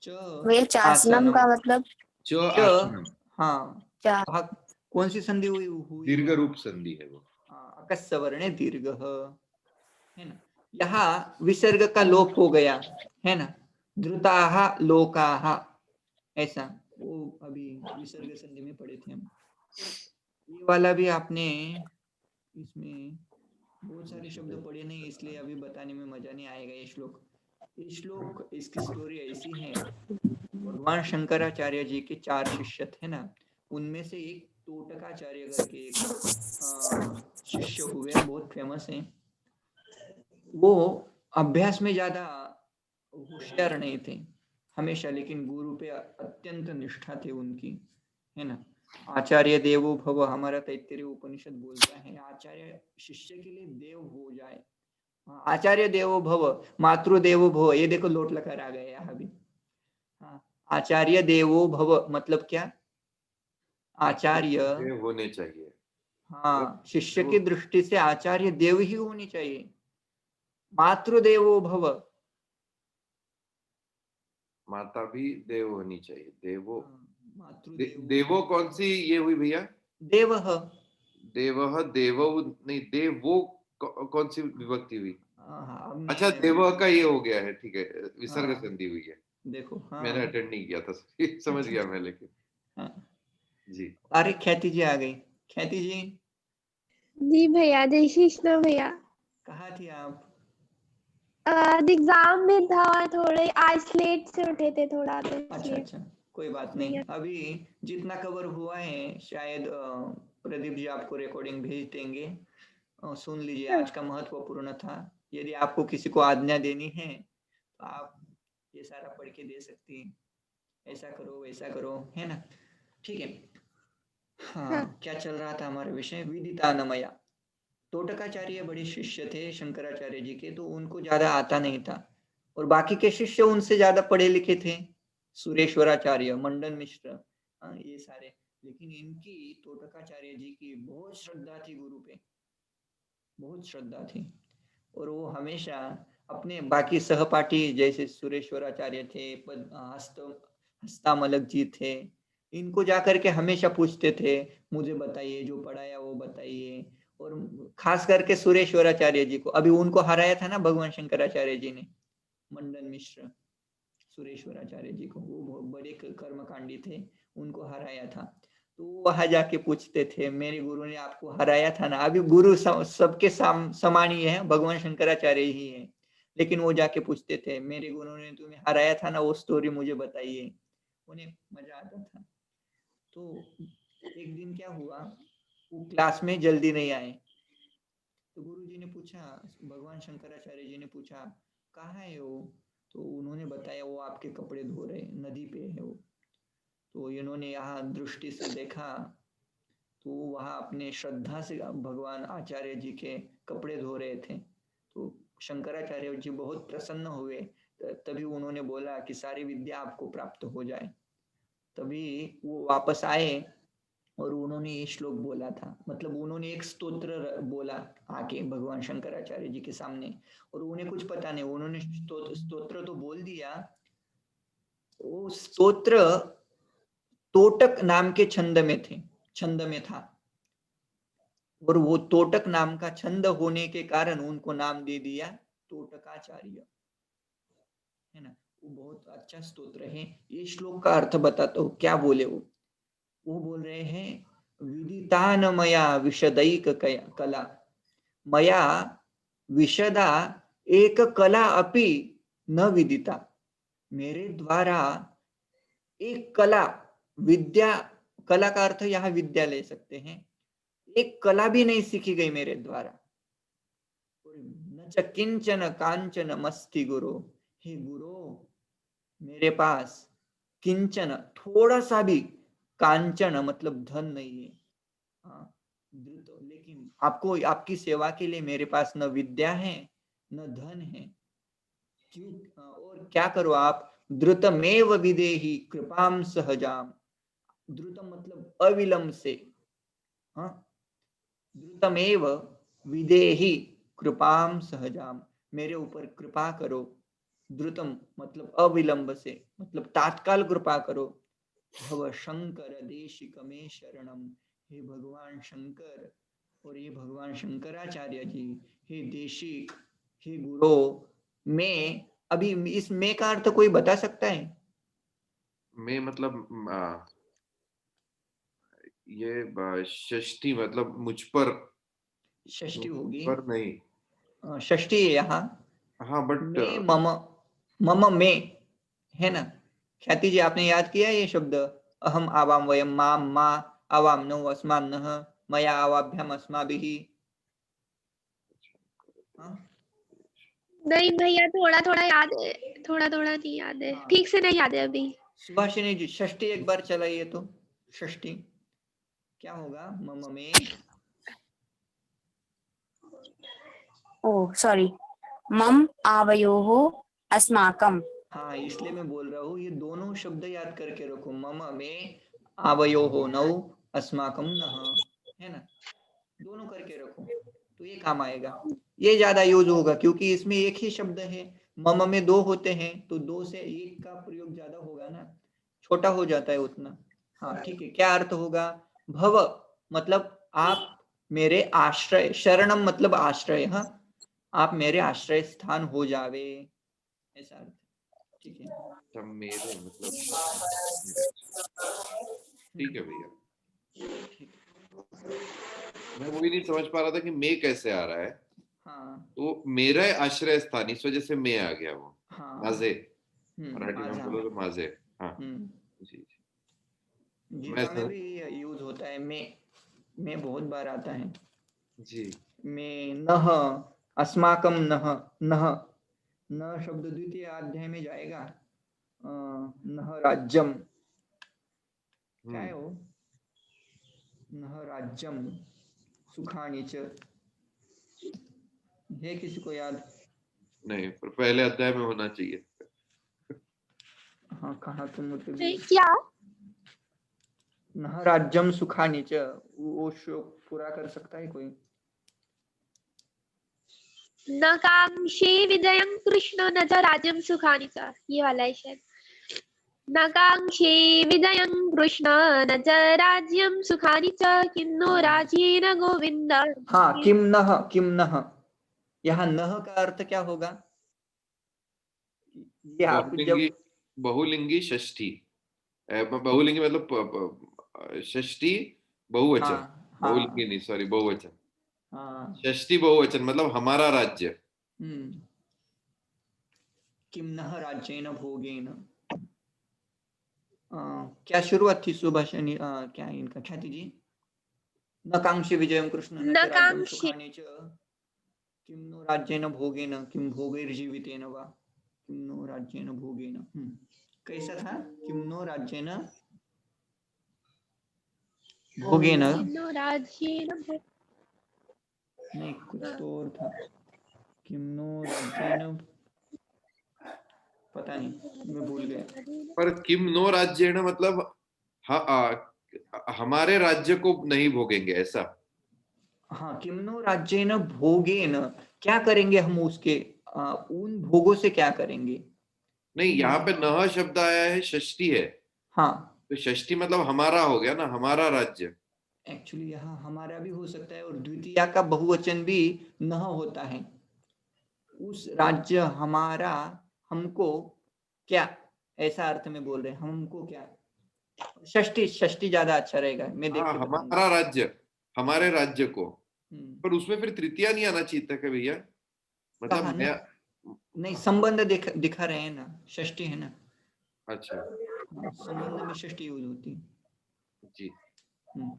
Speaker 1: च
Speaker 2: भैया चासनम
Speaker 1: आसनम।
Speaker 2: का मतलब,
Speaker 3: च
Speaker 1: च,
Speaker 3: आसनम।
Speaker 1: हाँ,
Speaker 2: क्या?
Speaker 1: वहाँ कौन सी संधि हुई
Speaker 3: दीर्घ
Speaker 1: वहाँ?
Speaker 3: रूप संधि है वो।
Speaker 1: हाँ, अकस्य वर्णे दीर्घ, है ना। यहाँ विसर्ग का लोप हो गया, है ना। धृताहा लोकाहा, ऐसा, वो अभी विसर्ग संधि में पढ़े थे हम। ये वाला भी आपने, इसमें बहुत सारे शब्द पढ़े नहीं, इसलिए अभी बताने में मजा नहीं आएगा। ये श्लोक इसकी स्टोरी ऐसी है, भगवान शंकराचार्य जी के 4 शिष्य थे ना, उनमें से एक टोटकाचार्य करके एक शिष्य हुए, बहुत फेमस है। वो अभ्यास में ज्यादा होशियार नहीं थे हमेशा, लेकिन गुरु पे अत्यंत निष्ठा थी उनकी, है ना। आचार्य देवो भव, हमारा तैत्तिरीय उपनिषद बोलता है, आचार्य शिष्य के लिए देव हो जाए। आचार्य देवो भव, मातृ देवो भव, ये देखो लोट लकार आ गए यहाँ भी। हाँ, आचार्य देवो भव मतलब क्या? आचार्य,
Speaker 3: होने चाहिए।
Speaker 1: हाँ, शिष्य की दृष्टि से आचार्य देव ही होनी चाहिए। मातृदेवो भव,
Speaker 3: माता भी देव होनी चाहिए। देवो,
Speaker 1: मातृदेवो
Speaker 3: देवो कौन सी ये हुई भैया?
Speaker 1: देवः,
Speaker 3: देवः, देवो नहीं, देवो कौन सी विभक्ति हुई?
Speaker 1: हाँ अब
Speaker 3: अच्छा,
Speaker 1: मैं
Speaker 3: देव का ये हो गया है, ठीक है, विसर्ग
Speaker 1: हाँ
Speaker 3: संधि हुई है।
Speaker 1: देखो हाँ
Speaker 3: मैंने अटेंड नहीं किया था समझ
Speaker 1: अच्छा
Speaker 3: गया
Speaker 1: अच्छा
Speaker 3: मैं, लेकिन
Speaker 1: हाँ
Speaker 3: जी।
Speaker 1: अरे ख्याति जी आ गई। ख्याति जी
Speaker 4: जी भैया, जय श्री कृष्ण भैया।
Speaker 1: कहाँ थी आप?
Speaker 4: आज एग्जाम में था, थोड़े आज लेट से उठे थे थोड़ा, तो
Speaker 1: अच्छा
Speaker 4: इसलिए
Speaker 1: अच्छा कोई बात नहीं।
Speaker 4: भैया।
Speaker 1: अभी जितना कवर हुआ है शायद प्रदीप जी आपको रिकॉर्डिंग भेज देंगे। सुन लीजिए, आज का महत्वपूर्ण था। यदि आपको किसी को आज्ञा देनी है तो आप ये सारा पढ़ के दे सकती हैं, ऐसा करो वैसा करो, है ना? ठीक है।
Speaker 4: हाँ
Speaker 1: हाँ क्या चल रहा था हमारा विषय? विदितानमया। तोटकाचार्य बड़े शिष्य थे शंकराचार्य जी के, तो उनको ज्यादा आता नहीं था, और बाकी के शिष्य उनसे ज्यादा पढ़े लिखे थे, सुरेश्वराचार्य, मंडन मिश्र, ये सारे। लेकिन इनकी तोटकाचार्य जी की बहुत श्रद्धा थी गुरु पे, बहुत श्रद्धा थी। और वो हमेशा अपने बाकी सहपाठी जैसे सुरेश्वराचार्य थे, हस्तामलक जी थे, इनको जाकर के हमेशा पूछते थे, मुझे बताइए जो पढ़ाया वो बताइए। और खास करके सुरेश्वराचार्य जी को, अभी उनको हराया था ना भगवान शंकराचार्य जी ने, मंडन मिश्र सुरेश्वराचार्य जी को, वो बहुत बड़े कर्मकांडी थे, उनको हराया था। तो वहां जाके पूछते थे, मेरे गुरु ने आपको हराया था ना? अभी गुरु सबके समान ही है, भगवान शंकराचार्य ही है, लेकिन वो जाके पूछते थे, मेरे गुरु ने तुम्हें हराया था ना, वो स्टोरी मुझे बताइए। उन्हें मजा आता था। तो एक दिन क्या हुआ, वो क्लास में जल्दी नहीं आए, तो गुरु जी ने पूछा, भगवान शंकराचार्य जी ने पूछा, कहाँ है वो? तो उन्होंने बताया, वो आपके कपड़े धो रहे, नदी पे है वो। तो इन्होंने यहाँ दृष्टि से देखा, तो वहाँ अपने श्रद्धा से भगवान आचार्य जी के कपड़े धो रहे थे। तो शंकराचार्य जी बहुत प्रसन्न हुए। तभी उन्होंने बोला कि सारी विद्या आपको प्राप्त हो जाए। तभी वो वापस आए और उन्होंने ये श्लोक बोला था, मतलब उन्होंने एक स्तोत्र बोला आके भगवान शंकराचार्य जी के सामने, और उन्हें कुछ पता नहीं, उन्होंने स्तोत्र तो बोल दिया। वो स्तोत्र तोटक नाम के छंद में था, और वो तोटक नाम का छंद होने के कारण उनको नाम दे दिया तोटकाचार्य, है ना? वो बहुत अच्छा स्तोत्र है। ये श्लोक का अर्थ बताता हूँ, क्या बोले वो बोल रहे हैं, विदितान मया विशदैक कला, मया विशदा एक कला अपि न विदिता। मेरे द्वारा एक कला, विद्या, कला का अर्थ यहाँ विद्या ले सकते हैं, एक कला भी नहीं सीखी गई मेरे द्वारा। न च किंचन कांचन मस्ति गुरु, हे गुरु मेरे पास किंचन थोड़ा सा भी, कांचन मतलब धन नहीं है, हाँ लेकिन आपको आपकी सेवा के लिए मेरे पास न विद्या है न धन है। क्यों? और क्या करो आप? द्रुतमेव विदेहि कृपाम सहजाम। द्रुतम मतलब अविलंब से, हाँ, द्रुतमेव विदेहि कृपाम सहजाम, मेरे ऊपर कृपा करो। द्रुतम मतलब अविलंब से, मतलब तात्काल कृपा करो। भव शंकर देशिक में शरणम, हे भगवान शंकर और ये भगवान शंकराचार्य जी, हे देशिक, हे गुरु। मैं अभी इस मैं का अर्थ कोई बता सकता है?
Speaker 3: मैं मतलब ये षष्ठी मतलब मुझ पर,
Speaker 1: षष्ठी होगी,
Speaker 3: पर नहीं।
Speaker 1: षष्ठी है यहाँ।
Speaker 3: हाँ बट
Speaker 1: मैं मम, मम में, है ना? ख्याति जी आपने याद किया ये शब्द, अहम आवाम वयम माम मा आवाम नो अस्मान नः मया आवाभ्याम अस्माभिः। हाँ
Speaker 4: नहीं भैया, थोड़ा थोड़ा याद है, थोड़ा थोड़ा नहीं याद है,
Speaker 1: हाँ
Speaker 4: ठीक से नहीं याद है अभी।
Speaker 1: सुभाषिनी जी षष्ठी एक बार चलाइए तो। षष्ठी क्या होगा? मम में,
Speaker 2: ओह सॉरी, मम आवयोः अस्माकम।
Speaker 1: हाँ इसलिए मैं बोल रहा हूँ, ये दोनों शब्द याद करके रखो, मम में आवयोः नौ अस्माकम नः, है ना? दोनों करके रखो तो ये काम आएगा, ये ज्यादा यूज होगा, क्योंकि इसमें एक ही शब्द है। मम में दो होते हैं तो दो से एक का प्रयोग ज्यादा होगा ना, छोटा हो जाता है उतना। हाँ ठीक है, क्या अर्थ होगा? भव मतलब आप मेरे आश्रय, शरणम मतलब आश्रय, हाँ, आप मेरे आश्रय स्थान हो जावे, ऐसा अर्थ। ठीक है,
Speaker 3: सब मेरे मतलब ठीक है भैया।
Speaker 1: ठीक।
Speaker 3: मैं वो भी नहीं समझ पा रहा था कि मैं कैसे आ रहा है,
Speaker 1: हाँ
Speaker 3: तो मेरा आश्रय स्थान इस वजह से मैं आ गया वो।
Speaker 1: हाँ।
Speaker 3: माजे, मराठी में
Speaker 1: माझा।
Speaker 3: बोलो तो माजे। हाँ
Speaker 1: हम्म।
Speaker 3: जी जी। मैं
Speaker 1: जीवा में भी यूज होता है, मैं बहुत बार आता है।
Speaker 3: जी
Speaker 1: मैं नह, अस्माकम नह, नह, न शब्द द्वितीय अध्याय में जाएगा। नह राज्यम, क्या है वो? नह राज्यम सुखानी च, है किसी को याद?
Speaker 3: नहीं, पर पहले अध्याय में होना चाहिए।
Speaker 1: हाँ, कहाँ तुम मुझे भी।
Speaker 4: नहीं, क्या?
Speaker 1: नह राज्यम सुखानी च, वो श्लोक पूरा कर सकता है कोई?
Speaker 4: न कांक्षे विजयं कृष्ण न च राज्यं सुखानि च, ये वाला है शायद। न कांक्षे विजयं कृष्ण न च राज्यं सुखानि च किन्नो राज्येन गोविन्द।
Speaker 1: हाँ, किम नह, किम नह, यहाँ नह का अर्थ क्या होगा? ये आप
Speaker 3: बहुलिंगी,
Speaker 1: जब,
Speaker 3: बहुलिंगी षष्ठी, बहुलिंगी मतलब षष्ठी बहुवचन,
Speaker 1: हाँ
Speaker 3: बहुलिंगी
Speaker 1: हाँ
Speaker 3: नहीं, सॉरी, बहुवचन।
Speaker 1: हाँ।
Speaker 3: षष्ठी बहुवचन मतलब हमारा राज्य।
Speaker 1: हम्म। किम नह राज्येन भोगेन, क्या शुरुआत थी सुभाषिनी, क्या है इनका, ख्याति जी? न कांक्षी विजयम कृष्ण न
Speaker 4: न
Speaker 1: च राज्यम
Speaker 4: कांक्षे
Speaker 1: सुखानि च, किम नो राज्येन भोगेन, किम भोगैर्जीवितेन वा, किम नो राज्येन भोगेन। कैसा था? किम नो राज्येन भोगेन,
Speaker 4: किन्नो राज्येन
Speaker 1: नहीं कुछ तो और था। किम नो राज्येन, पता नहीं, मैं भूल गया।
Speaker 3: पर किम नो राज्येण मतलब हमारे राज्य को नहीं भोगेंगे, ऐसा।
Speaker 1: हाँ, किमनो राज्येन भोगेन, क्या करेंगे हम उसके, उन भोगों से क्या करेंगे?
Speaker 3: नहीं,
Speaker 1: उन,
Speaker 3: यहाँ पे नह शब्द आया है, षष्ठी है,
Speaker 1: हाँ,
Speaker 3: तो षष्ठी मतलब हमारा हो गया ना, हमारा राज्य।
Speaker 1: एक्चुअली यहाँ हमारा भी हो सकता है, और द्वितीया का बहुवचन भी नह होता है। उस राज्य हमारा, हमको क्या, ऐसा अर्थ में बोल रहे हैं, हमको क्या। षष्ठी, षष्ठी ज्यादा अच्छा रहेगा, मैं देख
Speaker 3: हाँ,
Speaker 1: के बताऊंगा।
Speaker 3: हमारा राज्य, हमारे राज्य को।
Speaker 1: हम्म।
Speaker 3: पर उसमें फिर तृतीया नहीं आना चाहिए था क्या भैया? मतलब
Speaker 1: कहा
Speaker 3: मैं,
Speaker 1: नहीं, नहीं संबंध दिखा रहे हैं ना, षष्ठी है ना।
Speaker 3: अच्छा
Speaker 1: हाँ, संबंध में षष्ठी यूज होती है।
Speaker 3: जी।
Speaker 1: हम्म।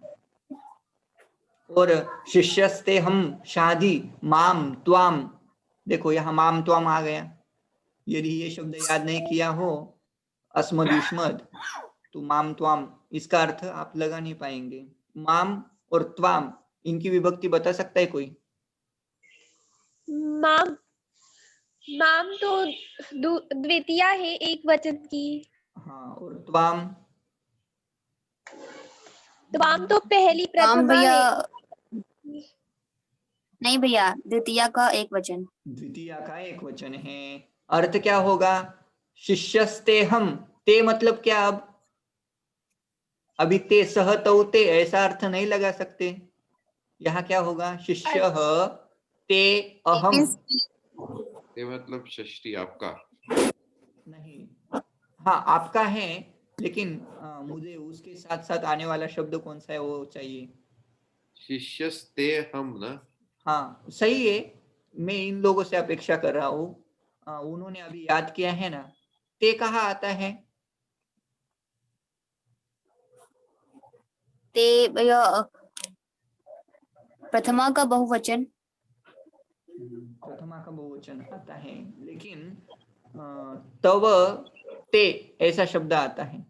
Speaker 1: और शिष्यस्ते हम शादी माम त्वाम, देखो यहाँ माम त्वाम आ गया। यदि ये शब्द याद नहीं किया हो, अस्मद युष्मद, तो माम त्वाम इसका अर्थ आप लगा नहीं पाएंगे। माम और त्वाम, इनकी विभक्ति बता सकता है कोई?
Speaker 4: माम, माम तो द्वितीया है एक वचन की।
Speaker 1: हाँ, और त्वाम?
Speaker 4: त्वाम तो पहली
Speaker 2: त्वाम
Speaker 4: प्रथमा
Speaker 2: भैया,
Speaker 4: है।
Speaker 2: नहीं भैया, द्वितीया का एक वचन।
Speaker 1: द्वितीया का एक वचन है। अर्थ क्या होगा? शिष्यस्ते हम, ते मतलब क्या? अब अभी ते सह तौ ते ऐसा अर्थ नहीं लगा सकते। यहाँ क्या होगा? शिष्य ते
Speaker 2: It
Speaker 1: अहम।
Speaker 2: means
Speaker 3: ये मतलब षष्ठी आपका।
Speaker 1: नहीं, हाँ आपका है, लेकिन मुझे उसके साथ साथ आने वाला शब्द कौन सा है वो चाहिए।
Speaker 3: शिष्यस्ते हम ना।
Speaker 1: हाँ सही है, मैं इन लोगों से अपेक्षा कर रहा हूँ। उन्होंने अभी याद किया है ना, ते कहाँ आता है?
Speaker 2: ते भैया प्रथमा का बहुवचन।
Speaker 1: प्रथमा का बहुवचन आता है, लेकिन तव ते ऐसा शब्द आता है।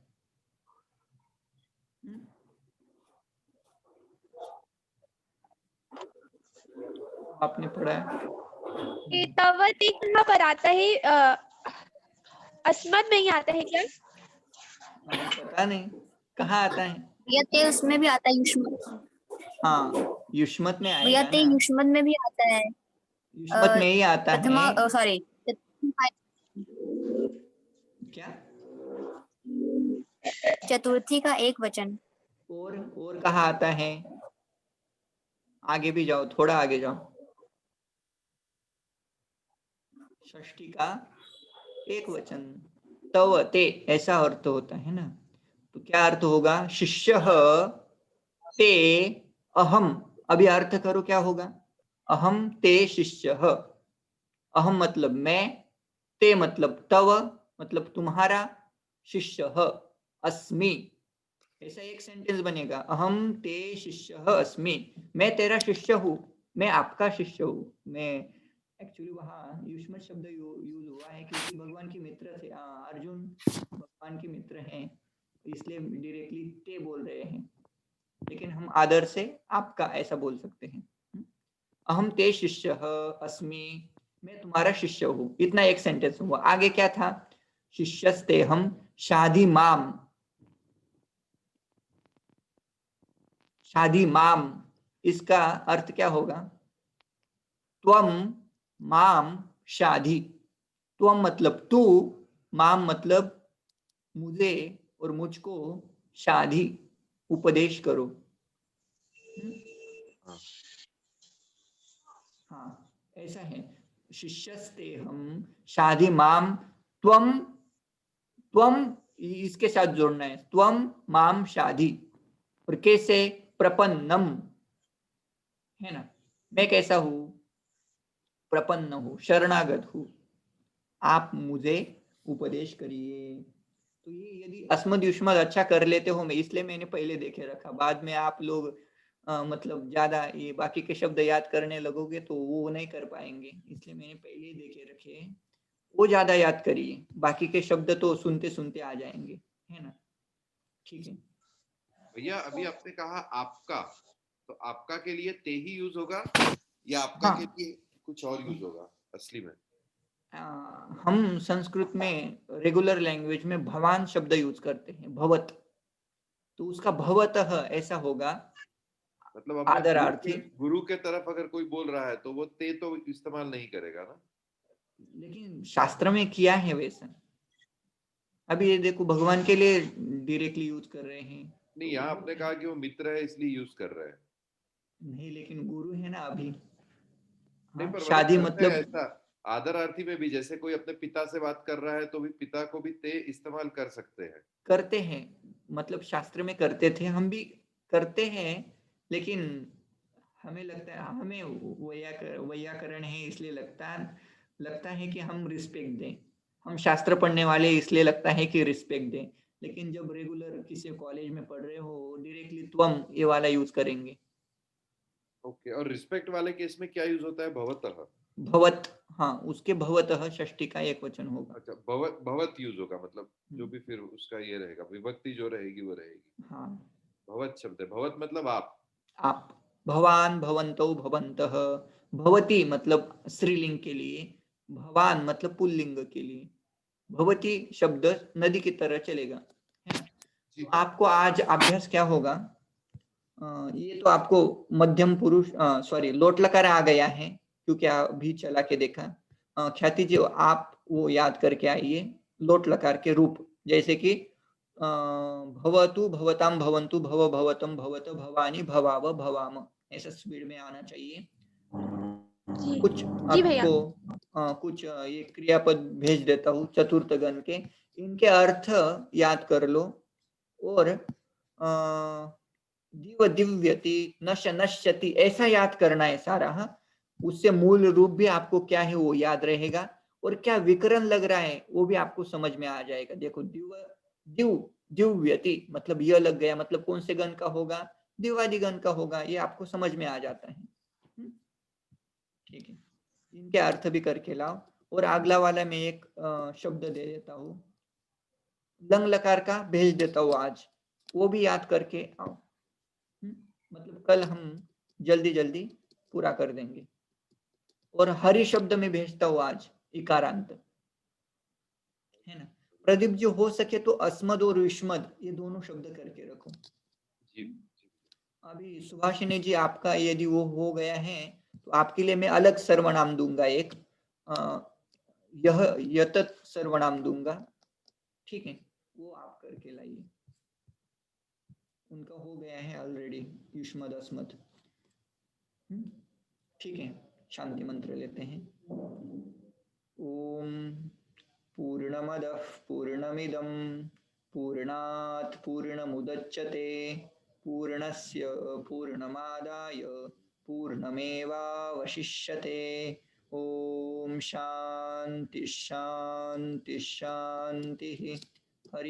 Speaker 1: आपने पढ़ा है?
Speaker 4: ये तवत एक कहाँ पर आता है? अस्मद में ही आता है क्या?
Speaker 1: अभी पता नहीं कहाँ आता है।
Speaker 2: भैया ते उसमें भी आता है, युष्मत।
Speaker 1: हाँ, युष्मत में
Speaker 2: भैया
Speaker 1: आएगा
Speaker 2: ते
Speaker 1: ना,
Speaker 2: युष्मत में भी आता है।
Speaker 1: युष्मत में ही आता है।
Speaker 2: प्रथमा, सॉरी,
Speaker 1: क्या?
Speaker 2: चतुर्थी का एक वचन।
Speaker 1: और कहाँ आता है? आगे भी जाओ, थोड़ा आगे जाओ। षष्ठी का एक वचन, तव ते ऐसा अर्थ होता है ना। तो क्या अर्थ होगा? शिष्यः ते अहम। अभी अर्थ करो क्या होगा? अहम ते शिष्यः। अहम मतलब मैं, ते मतलब तव मतलब तुम्हारा, शिष्यः अस्मि। ऐसा एक सेंटेंस बनेगा, अहम ते शिष्यः अस्मि। मैं तेरा शिष्य हूँ, मैं आपका शिष्य हूँ। मैं एक्चुअली वहाँ युष्मत शब्द यूज हुआ है क्योंकि भगवान के मित्र थे। अर्जुन भगवान के मित्र हैं, इसलिए डायरेक्टली ते बोल रहे हैं, लेकिन हम आदर से आपका ऐसा बोल सकते हैं। अहम ते शिष्यः अस्मि, मैं तुम्हारा शिष्य हूँ। इतना एक सेंटेंस हुआ। आगे क्या था? शिष्यस्ते हम शादी माम। शादी माम, इसका अर्थ क्या होगा? त्वम माम शादी। त्वम मतलब तू, माम मतलब मुझे और मुझको, शादी उपदेश करो।
Speaker 3: हाँ।
Speaker 1: हाँ, ऐसा है। शिष्यस्ते हम शादी माम त्वम, त्वम इसके साथ जोड़ना है, त्वम माम शादी। और कैसे? प्रपन्नम, है ना। मैं कैसा हूं? प्रपन्न हूं, शरणागत हूं। आप मुझे उपदेश करिए। तो ये यदि अस्मद युष्मद अच्छा कर लेते हो, मैं इसलिए मैंने पहले देखे रखा। बाद में आप लोग मतलब ज्यादा ये बाकी के शब्द याद करने लगोगे तो वो नहीं कर पाएंगे, इसलिए मैंने पहले ही देखे रखे। वो ज्यादा याद करिए, बाकी के शब्द तो सुनते सुनते आ जाएंगे, है ना। ठीक है।
Speaker 3: भैया अभी आपने कहा आपका, तो आपका के लिए ते ही यूज होगा या आपका के
Speaker 1: हाँ,
Speaker 3: लिए कुछ और यूज होगा असली में?
Speaker 1: हम संस्कृत में रेगुलर लैंग्वेज में भवान शब्द यूज करते हैं, भवत। तो उसका भवतः ऐसा होगा
Speaker 3: मतलब अपने
Speaker 1: आदरार्थी।
Speaker 3: गुरु के तरफ अगर कोई बोल रहा है तो वो ते तो इस्तेमाल नहीं करेगा ना?
Speaker 1: लेकिन शास्त्र में किया है वैसा। अभी ये देखो, भगवान के लिए डायरेक्टली यूज कर रहे हैं।
Speaker 3: नहीं, यहाँ आपने कहा कि वो मित्र है इसलिए यूज कर रहे हैं।
Speaker 1: नहीं, लेकिन गुरु है ना अभी।
Speaker 3: नहीं,
Speaker 1: हाँ,
Speaker 3: पर मतलब
Speaker 1: शादी
Speaker 3: करते हैं
Speaker 1: मतलब
Speaker 3: ऐसा आदरार्थी में भी, जैसे कोई अपने पिता से बात कर रहा है तो भी पिता को भी ते इस्तेमाल कर सकते हैं।
Speaker 1: करते हैं, मतलब शास्त्र में करते थे, हम भी करते हैं। लेकिन हमें लगता है, हमें वैयाकरण है इसलिए लगता है कि हम रिस्पेक्ट दें। हम शास्त्र पढ़ने वाले इसलिए लगता है कि रिस्पेक्ट दें। लेकिन जब रेगुलर किसी कॉलेज में पढ़ रहे हो, डायरेक्टली त्वम ये वाला यूज करेंगे।
Speaker 3: ओके, और रिस्पेक्ट वाले केस में क्या यूज होता है? भवतः?
Speaker 1: भवत, हाँ, उसके भवतः षष्ठी का एक वचन होगा।
Speaker 3: अच्छा, भवत भवत यूज होगा, मतलब जो
Speaker 1: हम्म,
Speaker 3: भी फिर उसका ये रहेगा, विभक्ति जो रहेगी वो रहेगी।
Speaker 1: हाँ।
Speaker 3: भवत शब्द है, भवत मतलब आप।
Speaker 1: आप, भवान भवंतो भवंतः। भवती मतलब स्त्रीलिंग के लिए, भवान मतलब पुल्लिंग के लिए। भवती शब्द नदी की तरह चलेगा, है ना।
Speaker 3: जी।
Speaker 1: तो आपको आज अभ्यास क्या होगा? ये तो आपको मध्यम पुरुष, सॉरी, लोट लकार आ गया है क्योंकि अभी चला के देखा। ख्याति जी, आप वो याद करके आइए लोट लकार के रूप। जैसे कि भवतु भवताम भवंतु भव भवतम भवत भवानी भवाव भवाम, ऐसा स्पीड में आना चाहिए।
Speaker 4: जी
Speaker 1: कुछ
Speaker 4: जी भैया।
Speaker 1: आपको कुछ ये क्रियापद भेज देता हूँ चतुर्थ गण के, इनके अर्थ याद कर लो। और दिव दिव्यति, नश नश्यति, ऐसा याद करना है सारा। हाँ, उससे मूल रूप भी आपको क्या है वो याद रहेगा, और क्या विकरण लग रहा है वो भी आपको समझ में आ जाएगा। देखो, दिव दिव दिव्यति मतलब यह लग गया, मतलब कौन से गण का होगा? दिवादि गण का होगा, ये आपको समझ में आ जाता है। ठीक है, इनके अर्थ भी करके लाओ। और अगला वाला मैं एक शब्द दे देता हूँ, लंग लकार का भेज देता हूँ आज, वो भी याद करके आओ। मतलब कल हम जल्दी जल्दी पूरा कर देंगे। और हरि शब्द में भेजता हूँ आज, इकारांत, है ना। प्रदीप जी, हो सके तो अस्मद और विस्मद ये दोनों शब्द करके रखो।
Speaker 3: जी।
Speaker 1: अभी सुभाषिनी जी, आपका यदि वो हो गया है तो आपके लिए मैं अलग सर्वनाम दूंगा एक, यह यतत सर्वनाम दूंगा। ठीक है, वो आप करके लाइए। उनका हो गया है ऑलरेडी, युष्मद अस्मद। ठीक है, शांति मंत्र लेते हैं। ओम पूर्णमदः पूर्णमिदं पूर्णात् पूर्णमुदच्यते पूर्णस्य पूर्णमादाय पूर्णमेवावशिष्यते। ओम शांति शांति शांति। हरि